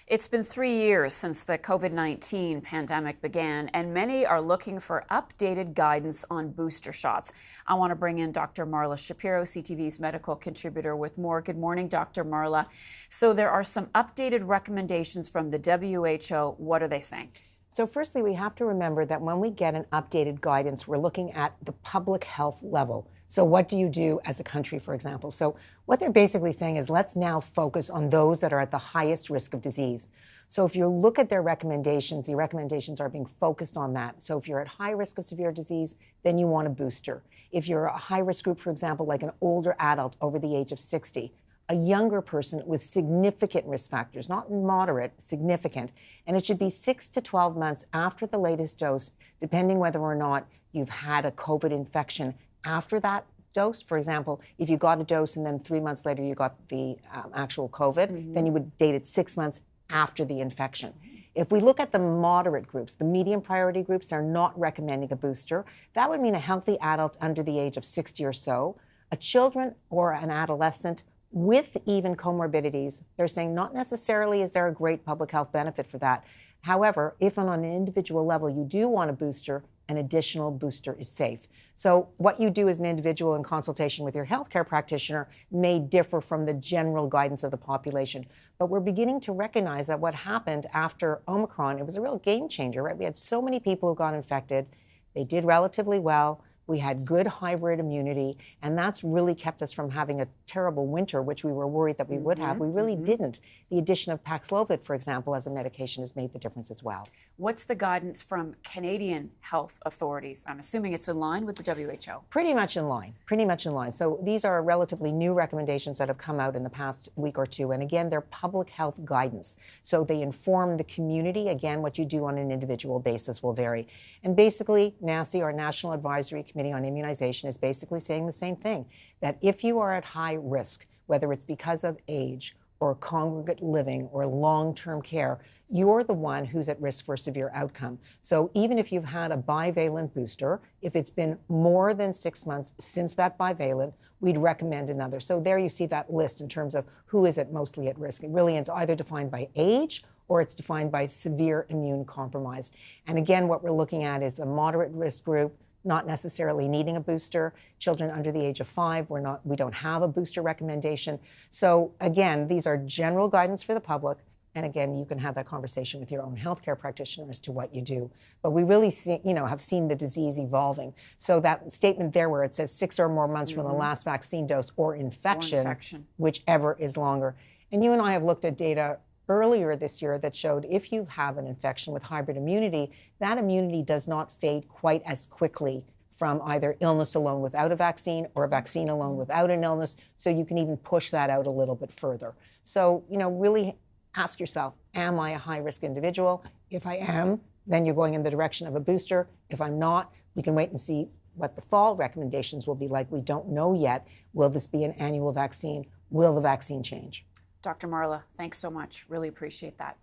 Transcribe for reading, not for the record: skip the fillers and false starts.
It's been 3 years since the COVID-19 pandemic began, and many are looking for updated guidance on booster shots. I want to bring in Dr. Marla Shapiro, CTV's medical contributor, with more. Good morning, Dr. Marla. So there are some updated recommendations from the WHO. What are they saying? So firstly, we have to remember that when we get an updated guidance, we're looking at the public health level. So what do you do as a country, for example? So what they're basically saying is let's now focus on those that are at the highest risk of disease. So if you look at their recommendations, the recommendations are being focused on that. So if you're at high risk of severe disease, then you want a booster. If you're a high risk group, for example, like an older adult over the age of 60, a younger person with significant risk factors, not moderate, significant, and it should be 6 to 12 months after the latest dose, depending whether or not you've had a COVID infection after that dose. For example, if you got a dose and then 3 months later you got the actual COVID, then you would date it 6 months after the infection. If we look at the moderate groups, the medium priority groups, they're not recommending a booster. That would mean a healthy adult under the age of 60 or so, a children or an adolescent with even comorbidities. They're saying not necessarily is there a great public health benefit for that. However, if on an individual level you do want a booster, an additional booster is safe. So what you do as an individual in consultation with your healthcare practitioner may differ from the general guidance of the population. But we're beginning to recognize that what happened after Omicron, it was a real game changer, right? We had so many people who got infected. They did relatively well. We had good hybrid immunity, and that's really kept us from having a terrible winter, which we were worried that we would have. We really didn't. The addition of Paxlovid, for example, as a medication has made the difference as well. What's the guidance from Canadian health authorities? I'm assuming it's in line with the WHO. Pretty much in line, pretty much in line. So these are relatively new recommendations that have come out in the past week or two. And again, they're public health guidance. So they inform the community. Again, what you do on an individual basis will vary. And basically, NACI, our National Advisory Committee on Immunization, is basically saying the same thing, that if you are at high risk, whether it's because of age or congregate living or long-term care, you're the one who's at risk for a severe outcome. So even if you've had a bivalent booster, if it's been more than 6 months since that bivalent, we'd recommend another. So there you see that list in terms of who is at mostly at risk. It really is either defined by age or it's defined by severe immune compromise. And again, what we're looking at is the moderate risk group, not necessarily needing a booster. Children under the age of 5, we don't have a booster recommendation. So again, these are general guidance for the public. And again, you can have that conversation with your own healthcare practitioner as to what you do. But we really have seen the disease evolving. So that statement there where it says 6 or more months from the last vaccine dose or infection, whichever is longer. And you and I have looked at data earlier this year that showed if you have an infection with hybrid immunity, that immunity does not fade quite as quickly from either illness alone without a vaccine or a vaccine alone without an illness. So you can even push that out a little bit further. So, really ask yourself, am I a high-risk individual? If I am, then you're going in the direction of a booster. If I'm not, we can wait and see what the fall recommendations will be like. We don't know yet. Will this be an annual vaccine? Will the vaccine change? Dr. Marla, thanks so much. Really appreciate that.